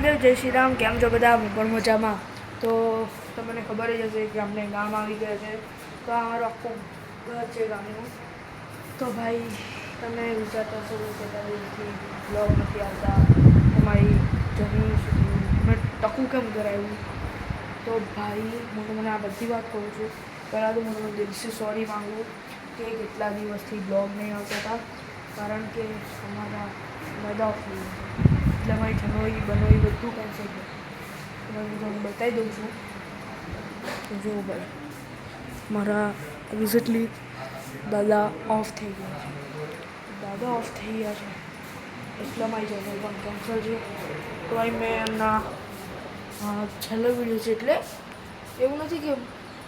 મહાદેવ, જય શ્રી રામ. કેમ છો બધા? હું પણ મજામાં. તો તમને ખબર જ હશે કે અમને ગામ આવી ગયા છે. તો આ મારું આખું ઘર છે ગામનું. તો ભાઈ તમે વિચારતા હશો કે દિવસથી બ્લોગ નથી આવતા, તમારી જમીન સુધી મેં ટકું કેમ કરાવ્યું. તો ભાઈ હું તમને આ બધી વાત કહું છું. પહેલાં તો હું તમને દિલથી સોરી માગું કે કેટલા દિવસથી બ્લોગ નહીં આવતા હતા, કારણ કે અમારા મેદા ઓફ થઈ ગયા છે. એટલે મારી જનોઈ બનોઈ બધું કેન્સલ છે. હું તમને બતાવી દઉં છું. તો જુઓ ભાઈ, મારા રિસેન્ટલી દાદા ઓફ થઈ ગયા છે. દાદા ઓફ થઈ ગયા છે એટલે મારી જનોઈ પણ કેન્સલ છે. તો ભાઈ મેં એમના છેલ્લો વિડીયો છે, એટલે એવું નથી કે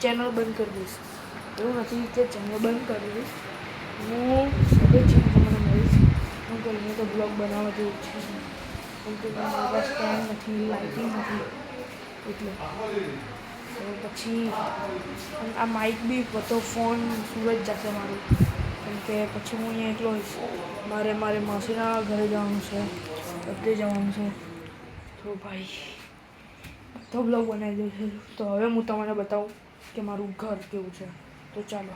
ચેનલ બંધ કરી દઈશ, એવું નથી કે ચેનલ બંધ કરી દઈશ. હું શુભેચ્છા તમને મળીશ. હું કરીને તો બ્લોગ બનાવવા જેવું છે, કેમ કે મારી પાસે સ્ટેન્ડ નથી, લાઇટિંગ નથી, એટલે તો પછી આ માઇક બી બધો ફોન સુરત જશે મારું, કેમ કે પછી હું અહીંયા એકલો હોઈશ. મારે માસીના ઘરે જવાનું છે, બધે જવાનું છે. તો ભાઈ બધો બ્લોગ બનાવી દઉં છું. તો હવે હું તમને બતાવું કે મારું ઘર કેવું છે. તો ચાલો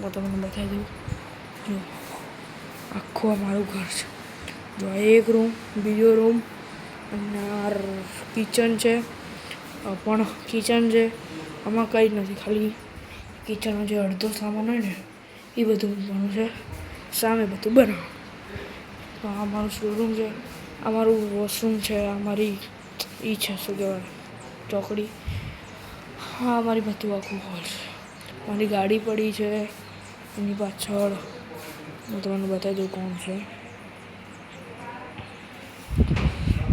હું તમને બતાવી દઉં. જો આખું અમારું ઘર છે. જો એક રૂમ, બીજો રૂમ, અને આ કિચન છે. પણ કિચન છે આમાં કંઈ જ નથી, ખાલી કિચનનો જે અડધો સામાન હોય ને એ બધું મૂકવાનું છે. સામે બધું બનાવવાનું. તો આ મારું શોરૂમ છે, આ મારું વોશરૂમ છે, આ મારી એ છે શું કહેવાય ચોકડી. હા મારી બધું આખું હોલ છે. મારી ગાડી પડી છે એની પાછળ. હું તમને બતાવી દઉં કોણ છે.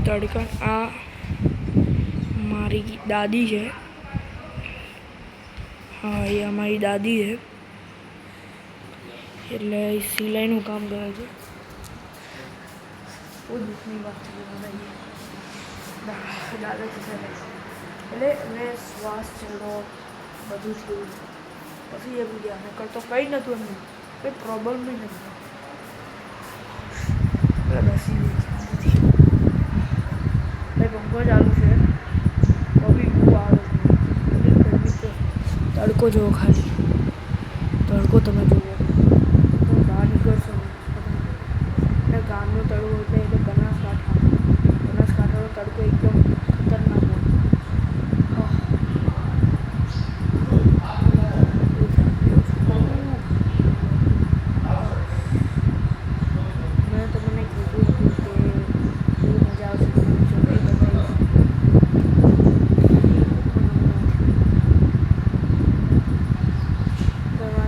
તડકા આ મારી દાદી છે. હા એ અમારી દાદી છે, એટલે સિલાઈનું કામ કરે છે. બહુ દુઃખની વાત છે દાદા છે એટલે એમને શ્વાસ ચડો બધું થયું. પછી એ ગયા મેં કરતો કંઈ નહોતું, એમને કંઈ પ્રોબ્લેમ બી નથી. બેસી ગઈ નથી ભાઈ, પંખો ચાલુ છે તો બી બહુ આવે છે. તડકો જુઓ, ખાલી તડકો તમે જુઓ. તમે બહાર નીકળશો એટલે ગામનો તડકો એટલે બનાસકાંઠાનો તડકો એકદમ ખતરનાક હોય. મેં તમને કીધું હતું કે બહુ મજા આવશે, જમીન બતાવીશ.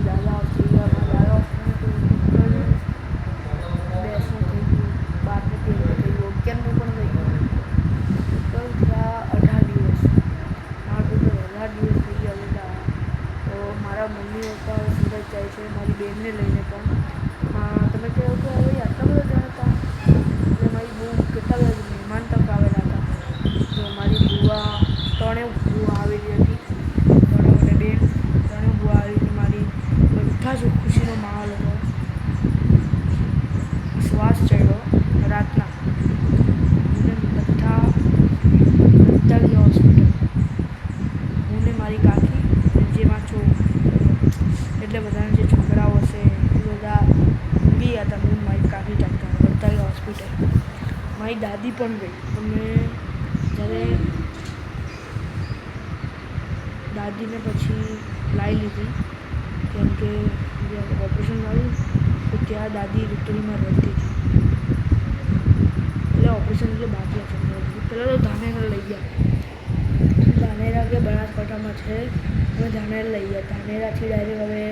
દાદા થઈ ગયા, દાદા બેસવું થઈ ગયું, 12 ને 13 થઈ ગયું, 11 પણ થઈ ગયું. ટોટલ થયા 18 દિવસ. મારા ટોટલ 18 દિવસ થઈ ગયા હતા. તો મારા મમ્મી પપ્પા સુરત જાય છે, મારી બેનને લઈને. પણ તમે કહો કે હવે આટલા બધા જણ હતા, એટલે મારી બહુ કેટલા બધા મહેમાન તક આવેલા હતા. તો મારી બુઆ ત્રણેય બુઆ આવેલી હતી, ત્રણેય અને બેન ત્રણેય બુઆ આવી હતી. મારી બધા જ ખુશીનો માહોલ હતો. શ્વાસ ચડ્યો રાતના. બધા ગયા હોસ્પિટલ. હું ને મારી કાકી જેમાં છો, એટલે બધાને જે છોકરાઓ હશે એ બધા ગયા હતા. હું મારી કાકી જાગતા બધા ગયા હોસ્પિટલ. મારી દાદી પણ ગઈ. અમે જ્યારે દાદીને પછી લાવી લીધી, કેમ કે ઓપરેશન આવ્યું તો ત્યાં દાદી લિટરીમાં રડતી હતી. એટલે ઓપરેશન એટલે બાકી હતું. પહેલાં તો ધાનેરા લઈ ગયા. ધાનેરા કે બનાસકાંઠામાં છે, અમે ધાનેરા લઈ ગયા. ધાનેરાથી ડાયરેક્ટ હવે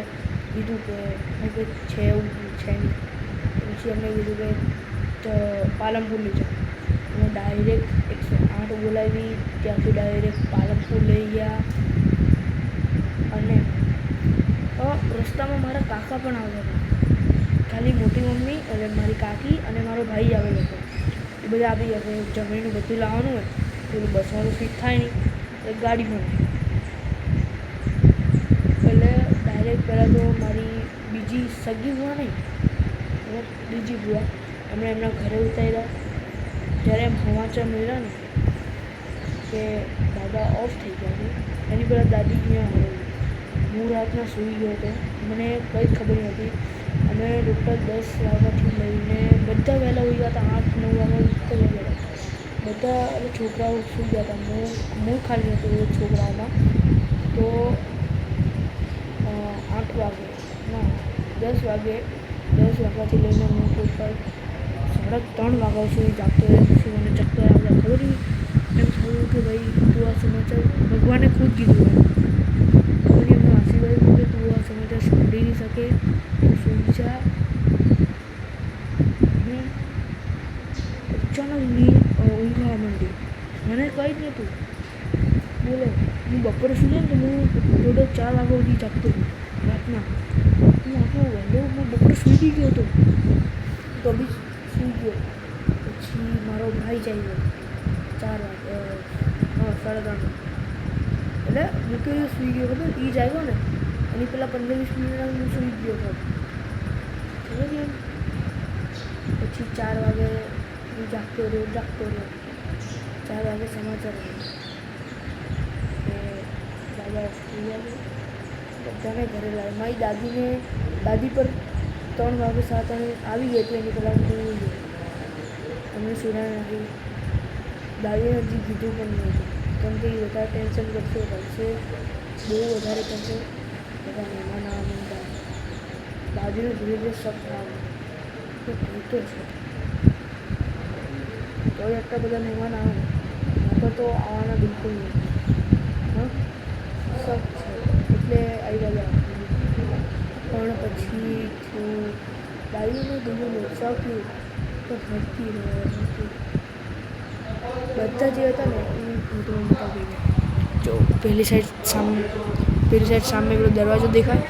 કીધું કે કંઈક છે એવું છે નહીં. પછી અમને કીધું કે પાલનપુર લઈ જાઓ. અમે ડાયરેક્ટ 108 બોલાવી, ત્યાંથી ડાયરેક્ટ પાલનપુર લઈ ગયા. અને રસ્તામાં મારા કાકા પણ આવ્યા હતા. ખાલી મોટી મમ્મી અને મારી કાકી અને મારો ભાઈ આવેલો હતો. એ બધા આવી ગયા. જમીનનું બધું લાવવાનું હોય, પેલું બસમાં તો ફિટ થાય નહીં, એક ગાડીમાં. એટલે ડાયરેક્ટ પહેલાં તો મારી બીજી સગી બુઆ નહીં, બીજી બુઆ એમણે એમના ઘરે ઉતાર્યા. જ્યારે એમ સમાચાર મળ્યા ને કે દાદા ઓફ થઈ ગયા છે એની પહેલાં દાદી ત્યાં હરેલી. હું રાતના સૂઈ ગયો હતો, મને કંઈ જ ખબર નહોતી. અમે ટોટલ 10 વાગ્યાથી લઈને બધા વહેલા ઉઈ ગયા હતા, 8-9 વાગ્યા ઉઈ ગયા બધા. એટલે છોકરાઓ સૂઈ ગયા હતા, હું ખાલી હતો એ છોકરાઓમાં. તો 8 વાગે ના 10 વાગ્યાથી લઈને હું ટોટલ 3:30 વાગ્યા સુધી જાગતો રહ્યો. પછી મને ચક્કર આવ્યા. ખબર નહીં એમ થયું કે ભાઈ તું આ સમાચાર ભગવાને ખુદ કીધું એમ. ખબર નહીં એમનો આશીર્વાદ કે તું આ સમાચાર સાંભળી નહીં શકે, તું સૂઈ જા. અચાનક ઊંઘ આવવા માંડી. મને કંઈ જ નહોતું. બોલો, હું બપોરે સૂઈ જાય ને તો હું ટોટલ 4 વાગ્યા સુધી જાગતો હતો રાતના. હું આટલો વહેલો હું બપોરે સૂઈ ગયો હતો તો બી સૂઈ ગયો. પછી મારો ભાઈ જાય 4 વાગે 3:30. એટલે હું તો સૂઈ ગયો ખબર, એ જ આવ્યો ને એની પહેલાં 15-20 મિનિટ હું સૂઈ ગયો હતો ખબર એમ. પછી 4 વાગે હું જાગતો રહ્યો 4 વાગે સમાચાર કે દાદા સૂઈ ગયા. બધાને ઘરે લાવી. મારી દાદી પર 3 વાગે 7 વાગે આવી ગઈ હતી. એની પહેલાં હું ગયો અમને સુરાય નથી. દાદીને હજી કીધું પણ નહોતું, કેમ કે એ વધારે ટેન્શન કરશે. બહુ વધારે ટેન્શન. બધા મહેમાન આવવા. દાદીને ધીરે ધીરે શક આવે કે ભૂતો છે. તો એટલા બધા મહેમાન આવે ને તો આવવાના બિલકુલ નહીં. હા શક છે એટલે આવી ગયા. પણ પછી દાદીને બીજું નુકસાન થયું તો હરતી બધા જે હતા ને એ ભૂતો મોટા થઈ ગયા. જો પેલી સાઈડ સામે પેલો દરવાજો દેખાય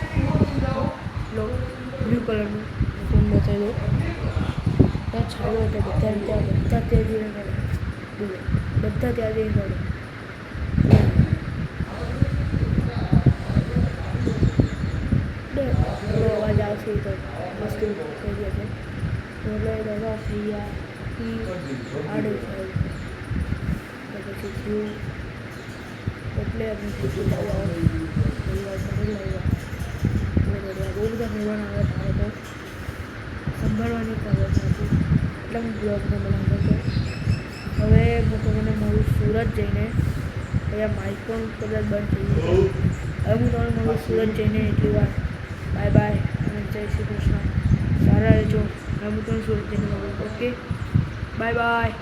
બ્લુ કલરનો ફોન બતાવી દો. ત્યાં છાયો હતો. બધા ત્યાં જઈને બોલો, બધા ત્યાં જઈને બોલો. અવાજ આવશે તો મસ્તી થઈ જશે. એટલે દાદા થઈ ગયા આડે થાય તો પછી થયું. એટલે અમે પૂછ્યું દાદા બહુ બધા મહેમાન આવ્યા હતા તો સંભાળવાની ખબર નથી. એટલે હું બ્લોગને બનાવતો હતો. હવે હું તમને મારું સુરત જઈને અહીંયા માઇક પણ કદાચ બંધ થઈ ગયું. હવે હું તમને મારું સુરત જઈને એટલી વાર બાય બાય અને જય શ્રી કૃષ્ણ. સારા રહેજો. હવે હું તમને સુરત જઈને મળું. Okay bye bye.